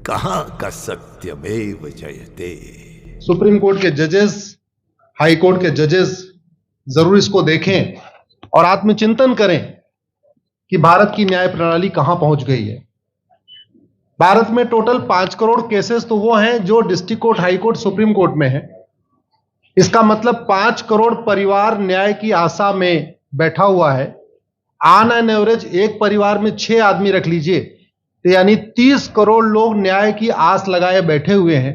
कहां का सत्यमेव जयते। सुप्रीम कोर्ट के जजेस, हाई कोर्ट के जजेस जरूर इसको देखें और आत्मचिंतन करें कि भारत की न्याय प्रणाली कहां पहुंच गई है। भारत में टोटल 5 करोड़ केसेस तो वो हैं जो district court, high court, supreme court में है। इसका मतलब 5 करोड़ परिवार न्याय की आशा में बैठा हुआ है। ऑन एन एवरेज एक परिवार में 6 आदमी रख लीजिए, तो यानी 30 करोड़ लोग न्याय की आस लगाए बैठे हुए हैं।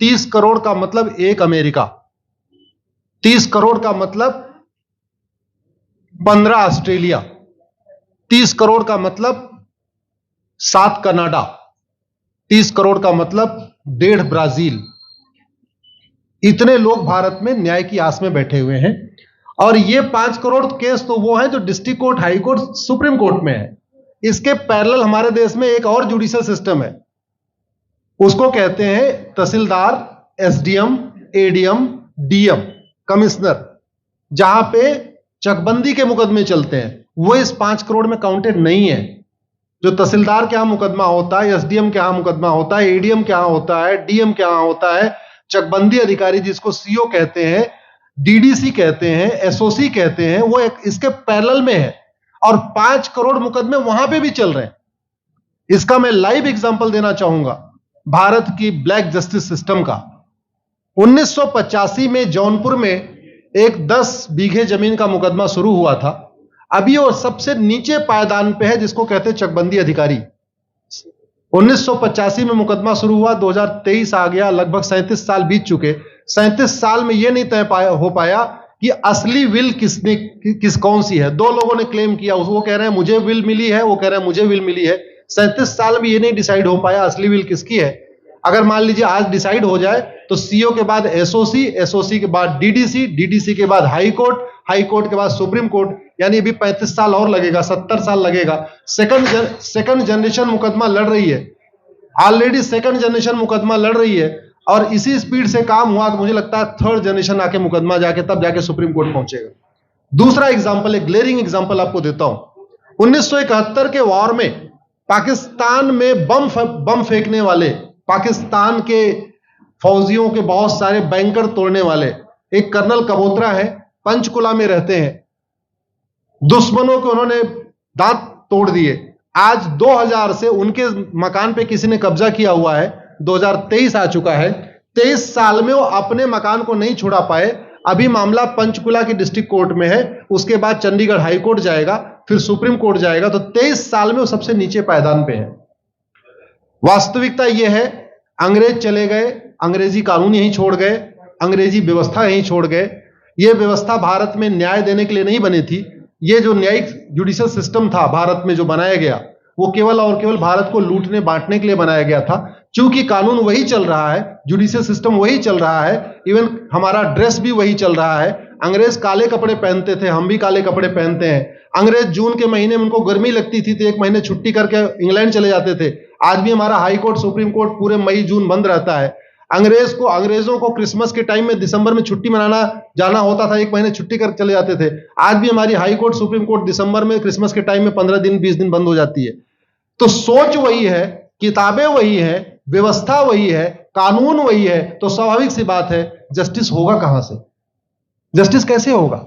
30 करोड़ का मतलब एक अमेरिका, 30 करोड़ का मतलब 15 ऑस्ट्रेलिया, 30 करोड़ का मतलब 7 कनाडा, 30 करोड़ का मतलब 1.5 ब्राजील। इतने लोग भारत में न्याय की आस में बैठे हुए हैं। और ये 5 करोड़ केस तो वो हैं जो district court, high court, supreme court में है। इसके पैरेलल हमारे देश में एक और जुडिशियल सिस्टम है, उसको कहते हैं तहसीलदार, एसडीएम, एडीएम, डीएम, कमिश्नर, जहां पे चकबंदी के मुकदमे चलते हैं। वो इस 5 करोड़ में काउंटेड नहीं है। जो तहसीलदार के यहां मुकदमा होता है, एसडीएम के यहां मुकदमा होता है, एडीएम के यहां होता है, डीएम के यहां होता है, चकबंदी अधिकारी जिसको सीओ कहते हैं, डीडीसी कहते हैं, एसओसी कहते हैं, वो एक इसके पैरेलल में है। और 5 करोड़ मुकदमे वहां पे भी चल रहे हैं। इसका मैं लाइव एग्जांपल देना चाहूंगा भारत की ब्लैक जस्टिस सिस्टम का। 1985 में जौनपुर में एक 10 बीघे जमीन का मुकदमा शुरू हुआ था। अभी वो सबसे नीचे पायदान पे है, जिसको कहते हैं चकबंदी अधिकारी। 1985 में मुकदमा शुरू हुआ, 2023 आ गया, लगभग 37 साल बीत चुके। 37 साल में यह नहीं तय हो पाया कि असली विल कौन सी है। 2 लोगों ने क्लेम किया, वो कह रहे हैं मुझे विल मिली है, वो कह रहे हैं मुझे विल मिली है। 37 साल में यह नहीं डिसाइड हो पाया असली विल किसकी है। अगर मान लीजिए आज डिसाइड हो जाए तो सीओ के बाद एसओसी, एसओसी के बाद डीडीसी, डीडीसी के बाद हाई कोर्ट, हाई कोर्ट के बाद सुप्रीम कोर्ट, यानी अभी 35 साल और लगेगा, 70 साल लगेगा। सेकंड जनरेशन मुकदमा लड़ रही है, ऑलरेडी सेकंड जनरेशन मुकदमा लड़ रही है। और इसी स्पीड से काम हुआ तो मुझे लगता है थर्ड जनरेशन आके मुकदमा जाके तब जाके सुप्रीम कोर्ट पहुंचेगा। दूसरा एग्जांपल, एक ग्लेरिंग एग्जांपल आपको देता हूं। 1971 के वॉर में पाकिस्तान में बम फेंकने वाले, पाकिस्तान के फौजियों के बहुत सारे बैंकर तोड़ने वाले एक कर्नल कबोत्रा है, पंचकुला में रहते हैं। दुश्मनों के उन्होंने दांत तोड़ दिए। आज 2000 से उनके मकान पे किसी ने कब्जा किया हुआ है। 2023 आ चुका है, 23 साल में वो अपने मकान को नहीं छुड़ा पाए। अभी मामला पंचकुला की डिस्ट्रिक्ट कोर्ट में है, उसके बाद चंडीगढ़ हाई कोर्ट जाएगा, फिर सुप्रीम कोर्ट जाएगा। तो 23 साल में वो सबसे नीचे पायदान पे है। वास्तविकता यह है, अंग्रेज चले गए, अंग्रेजी कानून यहीं छोड़ गए, अंग्रेजी व्यवस्था यहीं छोड़ गए। यह व्यवस्था भारत में न्याय देने के लिए नहीं बनी थी। यह जो न्यायिक जुडिशियल सिस्टम था भारत में जो बनाया गया, वो केवल और केवल भारत को लूटने बांटने के लिए बनाया गया था। क्योंकि कानून वही चल रहा है, जुडिशियल सिस्टम वही चल रहा है, इवन हमारा ड्रेस भी वही चल रहा है। अंग्रेज काले कपड़े पहनते थे, हम भी काले कपड़े पहनते हैं। अंग्रेज जून के महीने में उनको गर्मी लगती थी तो 1 महीने छुट्टी करके इंग्लैंड चले जाते थे। आज भी हमारा हाई कोर्ट, सुप्रीम कोर्ट पूरे मई जून बंद रहता है। अंग्रेजों को क्रिसमस के टाइम में दिसंबर में छुट्टी मनाना जाना होता था, 1 महीने छुट्टी कर चले जाते थे। आज भी हमारी हाई कोर्ट, सुप्रीम कोर्ट दिसंबर में क्रिसमस के टाइम में 15 दिन 20 दिन बंद हो जाती है। तो सोच वही है, किताबें वही है, व्यवस्था वही है, कानून वही है। तो स्वाभाविक सी बात है, जस्टिस होगा कहां से? जस्टिस कैसे होगा?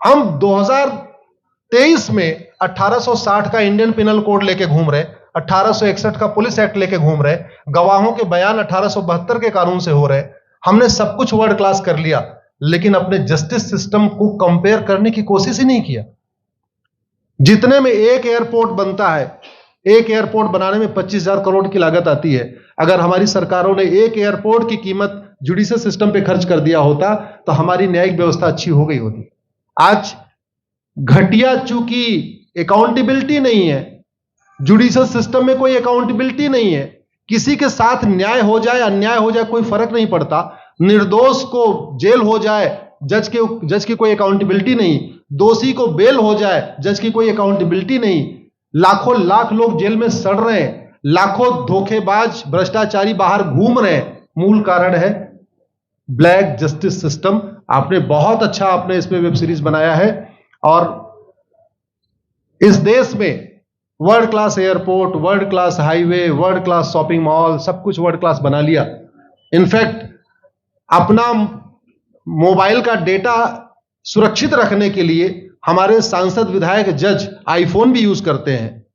हम 2023 में 1860 का इंडियन पिनल कोड लेके घूम रहे, 1861 का पुलिस एक्ट लेके घूम रहे, गवाहों के बयान 1872 के कानून से हो रहे। हमने सब कुछ वर्ल्ड क्लास कर लिया, लेकिन अपने जस्टिस सिस्टम को कंपेयर करने की कोशिश ही नहीं किया। जितने में एक एयरपोर्ट बनता है, एक एयरपोर्ट बनाने में 25,000 करोड़ की लागत आती है। अगर हमारी सरकारों ने एक एयरपोर्ट की कीमत जुडिशियल सिस्टम पे खर्च कर दिया होता तो हमारी न्यायिक व्यवस्था अच्छी हो गई होती। आज घटिया, चूंकि अकाउंटेबिलिटी नहीं है, जुडिशियल सिस्टम में कोई अकाउंटेबिलिटी नहीं है। किसी के साथ न्याय हो जाए, अन्याय हो जाए, कोई फर्क नहीं पड़ता। निर्दोष को जेल हो जाए, जज की कोई अकाउंटेबिलिटी नहीं। दोषी को बेल हो जाए, जज की कोई अकाउंटेबिलिटी नहीं। लाखों लाख लोग जेल में सड़ रहे हैं, लाखों धोखेबाज भ्रष्टाचारी बाहर घूम रहे हैं। मूल कारण है ब्लैक जस्टिस सिस्टम। आपने बहुत अच्छा, आपने इसमें वेब सीरीज बनाया है। और इस देश में world class airport, world class highway, world class shopping mall, सब कुछ वर्ल्ड क्लास बना लिया। इनफैक्ट अपना मोबाइल का डेटा सुरक्षित रखने के लिए हमारे सांसद, विधायक, जज आईफोन भी यूज करते हैं।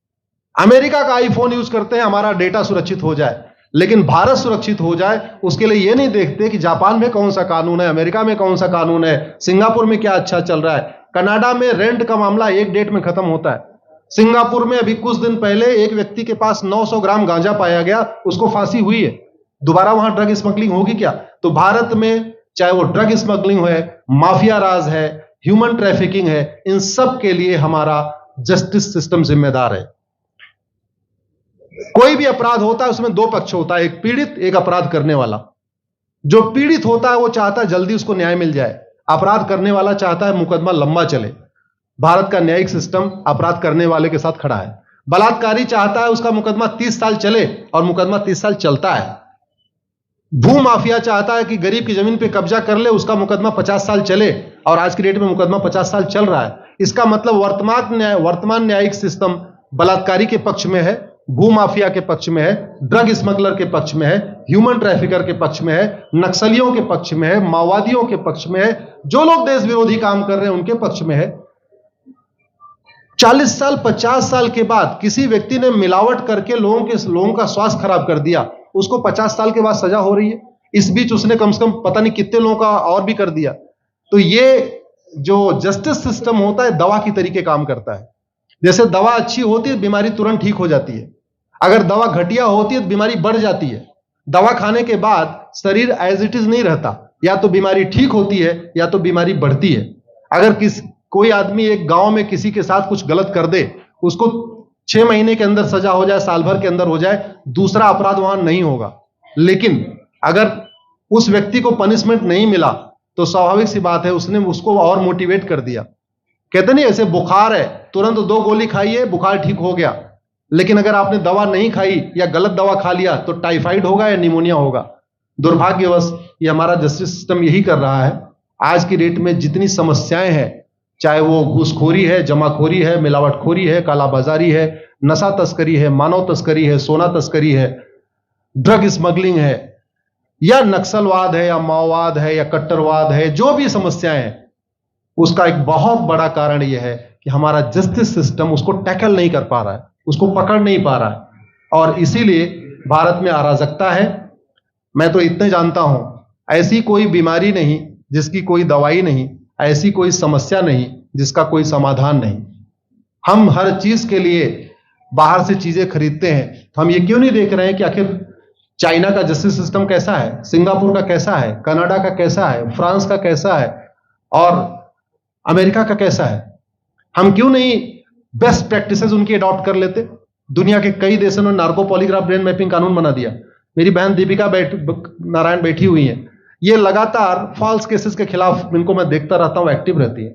अमेरिका का आईफोन यूज करते हैं हमारा डेटा सुरक्षित हो जाए। लेकिन भारत सुरक्षित हो जाए उसके लिए यह नहीं देखते कि जापान में कौन सा कानून है, अमेरिका में कौन सा कानून है, सिंगापुर में क्या अच्छा चल रहा है। कनाडा में रेंट का मामला एक डेट में खत्म होता है। सिंगापुर में अभी कुछ दिन पहले एक व्यक्ति के पास 900 ग्राम गांजा पाया गया, उसको फांसी हुई है। दोबारा वहां ड्रग स्मगलिंग होगी क्या? तो भारत में चाहे वो ड्रग स्मगलिंग है, माफिया राज है, ह्यूमन ट्रैफिकिंग है, इन सब के लिए हमारा जस्टिस सिस्टम जिम्मेदार है। कोई भी अपराध होता है उसमें दो पक्ष होता है, एक पीड़ित, एक अपराध करने वाला। जो पीड़ित होता है वो चाहता है जल्दी उसको न्याय मिल जाए, अपराध करने वाला चाहता है मुकदमा लंबा चले। भारत का न्यायिक सिस्टम अपराध करने वाले के साथ खड़ा है। बलात्कारी चाहता है उसका मुकदमा 30 साल चले और मुकदमा 30 साल चलता है। भू माफिया चाहता है कि गरीब की जमीन पे कब्जा कर ले, उसका मुकदमा 50 साल चले और आज की डेट में मुकदमा 50 साल चल रहा है। इसका मतलब वर्तमान न्यायिक सिस्टम बलात्कारी के पक्ष में है, भू माफिया के पक्ष में है, ड्रग स्मगलर के पक्ष में है, ह्यूमन ट्रैफिकर के पक्ष में है, नक्सलियों के पक्ष में है, माओवादियों के पक्ष में है, जो लोग देश विरोधी काम कर रहे हैं उनके पक्ष में है। 40 साल 50 साल के बाद किसी व्यक्ति ने मिलावट करके लोगों का स्वास्थ्य खराब कर दिया, उसको 50 साल के बाद सजा हो रही है। इस बीच उसने कम से कम पता नहीं कितने लोगों का और भी कर दिया। तो ये जो जस्टिस सिस्टम होता है दवा की तरीके काम करता है। जैसे दवा अच्छी होती है बीमारी तुरंत ठीक हो जाती है, अगर दवा घटिया होती है तो बीमारी बढ़ जाती है। दवा खाने के बाद शरीर एज इट इज नहीं रहता, या तो बीमारी ठीक होती है या तो बीमारी बढ़ती है। अगर कोई आदमी एक गांव में किसी के साथ कुछ गलत कर दे, उसको 6 महीने के अंदर सजा हो जाए, साल भर के अंदर हो जाए, दूसरा अपराध वहां नहीं होगा। लेकिन अगर उस व्यक्ति को पनिशमेंट नहीं मिला तो स्वाभाविक सी बात है उसने उसको और मोटिवेट कर दिया। कहते नहीं ऐसे बुखार है, तुरंत 2 गोली खाइए बुखार ठीक हो गया, लेकिन अगर आपने दवा नहीं खाई या गलत दवा खा लिया तो टाइफाइड होगा या निमोनिया होगा। दुर्भाग्यवश ये हमारा जस्टिस सिस्टम यही कर रहा है। आज की डेट में जितनी समस्याएं हैं, चाहे वो घूसखोरी है, जमाखोरी है, मिलावटखोरी है, कालाबाजारी है, नशा तस्करी है, मानव तस्करी है, सोना तस्करी है, ड्रग स्मगलिंग है, या नक्सलवाद है, या माओवाद है, या कट्टरवाद है, जो भी समस्याएं हैं, उसका एक बहुत बड़ा कारण यह है कि हमारा जस्टिस सिस्टम उसको टैकल नहीं कर पा रहा है, उसको पकड़ नहीं पा रहा है, और इसीलिए भारत में अराजकता है। मैं तो इतने जानता हूं, ऐसी कोई बीमारी नहीं जिसकी कोई दवाई नहीं, ऐसी कोई समस्या नहीं जिसका कोई समाधान नहीं। हम हर चीज के लिए बाहर से चीजें खरीदते हैं, तो हम ये क्यों नहीं देख रहे हैं कि आखिर चाइना का जस्टिस सिस्टम कैसा है, सिंगापुर का कैसा है, कनाडा का कैसा है, फ्रांस का कैसा है और अमेरिका का कैसा है। हम क्यों नहीं बेस्ट प्रैक्टिसेस उनकी अडॉप्ट कर लेते। दुनिया के कई देशों ने नार्को पॉलीग्राफ ब्रेन मैपिंग कानून बना दिया। मेरी बहन दीपिका नारायण बैठी हुई है, ये लगातार फॉल्स केसेस के खिलाफ, इनको मैं देखता रहता हूं, एक्टिव रहती है।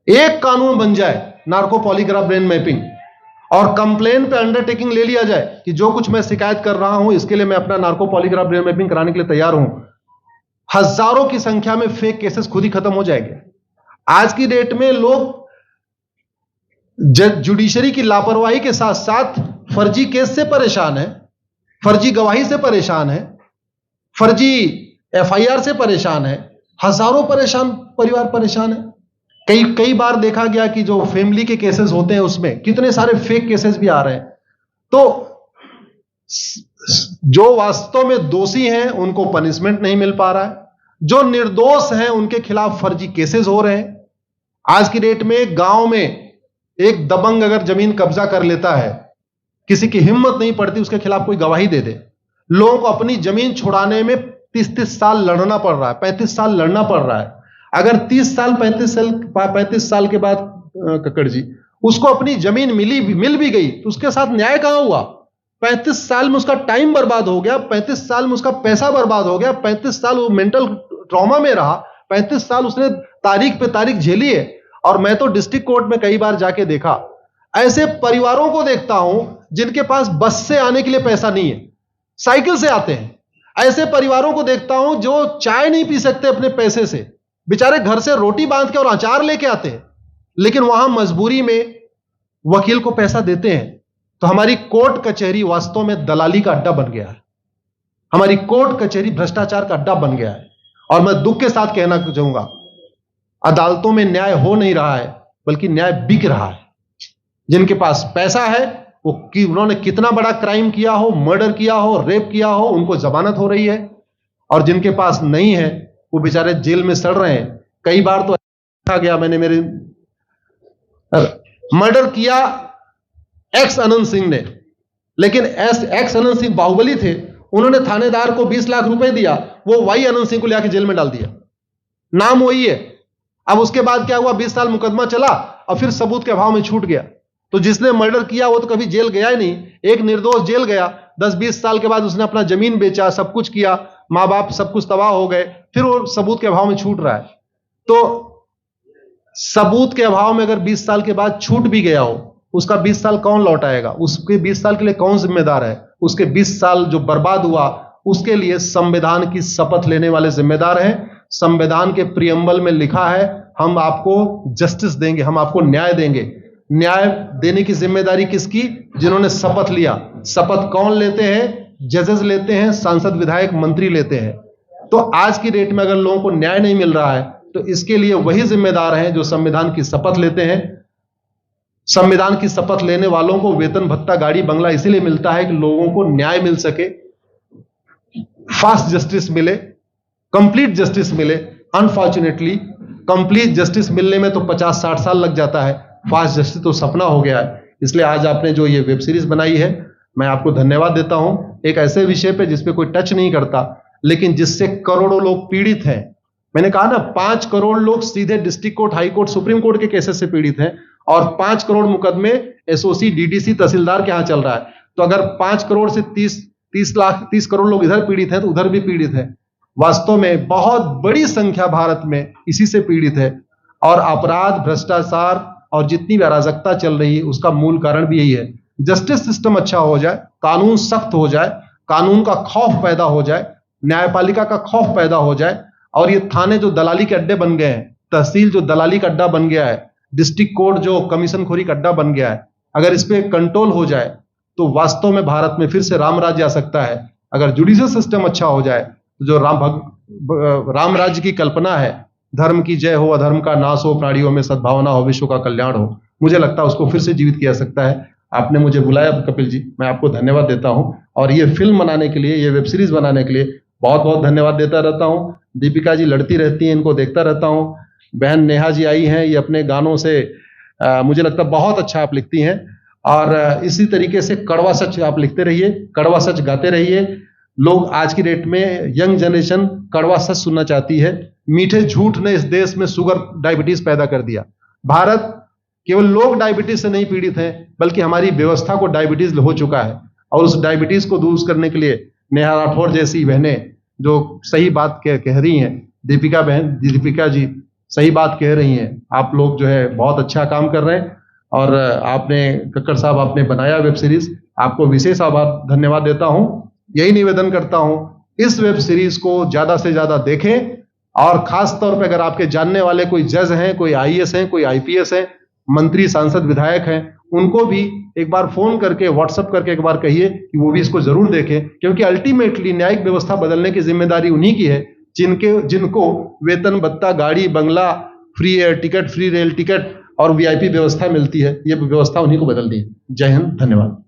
एक कानून बन जाए नार्को पॉलीग्राफ ब्रेन मैपिंग और कंप्लेन पे अंडरटेकिंग ले लिया जाए कि जो कुछ मैं शिकायत कर रहा हूं इसके लिए मैं अपना नार्को पॉलीग्राफ ब्रेन मैपिंग कराने के लिए तैयार हूं, हजारों की संख्या में फेक केसेस खुद ही खत्म हो जाएंगे। आज की डेट में लोग जुडिशरी की लापरवाही के साथ साथ फर्जी केस से परेशान है, फर्जी गवाही से परेशान है, फर्जी एफआईआर से परेशान है, हजारों परिवार परेशान है। कई बार देखा गया कि जो फैमिली के केसेस होते हैं उसमें कितने सारे फेक केसेस भी आ रहे हैं। तो जो वास्तव में दोषी हैं उनको पनिशमेंट नहीं मिल पा रहा है, जो निर्दोष हैं उनके खिलाफ फर्जी केसेस हो रहे हैं। आज की डेट में गांव में एक दबंग अगर जमीन कब्जा कर लेता है, किसी की हिम्मत नहीं पड़ती उसके खिलाफ कोई गवाही दे दे। लोगों को अपनी जमीन छुड़ाने में 30-30 साल लड़ना पड़ रहा है, 35 साल लड़ना पड़ रहा है। अगर 30 साल 35 साल के बाद कक्कड़ जी उसको अपनी जमीन मिल भी गई तो उसके साथ न्याय कहां हुआ? 35 साल में उसका टाइम बर्बाद हो गया, 35 साल में उसका पैसा बर्बाद हो गया, 35 साल वो मेंटल ट्रॉमा में रहा, 35 साल उसने तारीख पे तारीख झेली है। और मैं तो डिस्ट्रिक्ट कोर्ट में कई बार जाके देखा, ऐसे परिवारों को देखता हूं जिनके पास बस से आने के लिए पैसा नहीं है, साइकिल से आते हैं। ऐसे परिवारों को देखता हूं जो चाय नहीं पी सकते अपने पैसे से, बेचारे घर से रोटी बांध के और अचार लेके आते हैं, लेकिन वहां मजबूरी में वकील को पैसा देते हैं। तो हमारी कोर्ट कचहरी वास्तव में दलाली का अड्डा बन गया है। हमारी कोर्ट कचहरी भ्रष्टाचार का अड्डा बन गया है। और मैं दुख के साथ कहना चाहूंगा, अदालतों में न्याय हो नहीं रहा है, बल्कि न्याय बिक रहा है। जिनके पास पैसा है, वो कि उन्होंने कितना बड़ा क्राइम किया हो, मर्डर किया हो, रेप किया हो, उनको जमानत हो रही है। और जिनके पास नहीं है, वो बेचारे जेल में सड़ रहे हैं। कई बार तो देखा गया, मैंने मेरे मर्डर किया एक्स अनंत सिंह ने, लेकिन एक्स अनंत सिंह बाहुबली थे, उन्होंने थानेदार को 20 लाख रुपए दिया, वो वाई अनंत सिंह को लेकर जेल में डाल दिया। नाम वही है। अब उसके बाद क्या हुआ, 20 साल मुकदमा चला और फिर सबूत के अभाव में छूट गया। तो जिसने मर्डर किया वो तो कभी जेल गया ही नहीं। एक निर्दोष जेल गया, 10-20 साल के बाद उसने अपना जमीन बेचा, सब कुछ किया, मां बाप सब कुछ तबाह हो गए, फिर वो सबूत के अभाव में छूट रहा है। तो सबूत के अभाव में अगर 20 साल के बाद छूट भी गया हो, उसका 20 साल कौन लौटाएगा? उसके 20 साल के लिए कौन जिम्मेदार है? उसके 20 साल जो बर्बाद हुआ, उसके लिए संविधान की शपथ लेने वाले जिम्मेदार हैं। संविधान के प्रियम्बल में लिखा है, हम आपको जस्टिस देंगे, हम आपको न्याय देंगे। न्याय देने की जिम्मेदारी किसकी? जिन्होंने शपथ लिया। शपथ कौन लेते हैं? जजेस लेते हैं, सांसद, विधायक, मंत्री लेते हैं। तो आज की डेट में अगर लोगों को न्याय नहीं मिल रहा है, तो इसके लिए वही जिम्मेदार हैं जो संविधान की शपथ लेते हैं। संविधान की शपथ लेने वालों को वेतन, भत्ता, गाड़ी, बंगला इसीलिए मिलता है कि लोगों को न्याय मिल सके, फास्ट जस्टिस मिले, कंप्लीट जस्टिस मिले। अनफॉर्चुनेटली कंप्लीट जस्टिस मिलने में तो 50-60 साल लग जाता है, फास्ट जस्टिस तो सपना हो गया है। इसलिए आज आपने जो ये वेब सीरीज बनाई है, मैं आपको धन्यवाद देता हूं। एक ऐसे विषय पे जिस पे कोई टच नहीं करता, लेकिन जिससे करोड़ों लोग पीड़ित हैं। मैंने कहा ना, 5 करोड़ लोग सीधे district court, high court, supreme court के केसेस से पीड़ित हैं, और 5 करोड़ मुकदमे एसओसी, डीडीसी, तहसीलदार के यहां चल रहा है। तो अगर 5 करोड़ से 30 करोड़ लोग इधर पीड़ित हैं, तो उधर भी पीड़ित है। वास्तव में बहुत बड़ी संख्या भारत में इसी से पीड़ित है। और अपराध, भ्रष्टाचार और जितनी भी अराजकता चल रही है, उसका मूल कारण भी यही है। जस्टिस सिस्टम अच्छा हो जाए, कानून सख्त हो जाए, कानून का खौफ पैदा हो जाए, न्यायपालिका का खौफ पैदा हो जाए, और ये थाने जो दलाली के अड्डे बन गए हैं, तहसील जो दलाली का अड्डा बन गया है, डिस्ट्रिक्ट कोर्ट जो कमीशन खोरी का अड्डा बन गया है, अगर इस पे कंट्रोल हो जाए, तो वास्तव में भारत में फिर से राम राज्य आ सकता है। अगर जुडिशियल सिस्टम अच्छा हो जाए, तो जो राम राज्य की कल्पना है, धर्म की जय हो, अधर्म का नाश हो, प्राणियों में सद्भावना हो, विश्व का कल्याण हो, मुझे लगता है उसको फिर से जीवित किया सकता है। आपने मुझे बुलाया कपिल जी, मैं आपको धन्यवाद देता हूं। और ये फिल्म बनाने के लिए, ये वेब सीरीज बनाने के लिए बहुत बहुत धन्यवाद देता रहता हूं। दीपिका जी लड़ती रहती हैं, इनको देखता रहता हूं। बहन नेहा जी आई हैं, ये अपने गानों से मुझे लगता है बहुत अच्छा आप लिखती हैं। और इसी तरीके से कड़वा सच आप लिखते रहिए, कड़वा सच गाते रहिए। लोग आज की डेट में, यंग जनरेशन कड़वा सच सुनना चाहती है। मीठे झूठ ने इस देश में शुगर, डायबिटीज पैदा कर दिया। भारत केवल लोग डायबिटीज से नहीं पीड़ित हैं, बल्कि हमारी व्यवस्था को डायबिटीज हो चुका है। और उस डायबिटीज को दूर करने के लिए नेहा राठौर जैसी बहनें जो सही बात कह रही हैं, दीपिका जी सही बात कह रही हैं। आप लोग जो है बहुत अच्छा काम कर रहे हैं। और आपने, कक्कड़ साहब, आपने बनाया वेब सीरीज, आपको विशेष आभार, धन्यवाद देता हूं। यही निवेदन करता हूं, इस वेब सीरीज को ज्यादा से ज्यादा देखें। और खास तौर पे अगर आपके जानने वाले कोई जज हैं, कोई आईएएस हैं, कोई आईपीएस हैं, मंत्री, सांसद, विधायक हैं, उनको भी एक बार फोन करके, व्हाट्सएप करके एक बार कहिए कि वो भी इसको जरूर देखें। क्योंकि अल्टीमेटली न्यायिक व्यवस्था बदलने की जिम्मेदारी उन्हीं की है जिनको वेतन, भत्ता, गाड़ी, बंगला, free air ticket, free rail ticket और वीआईपी व्यवस्था मिलती है। ये व्यवस्था उन्हीं को बदलनी है। जय हिंद, धन्यवाद।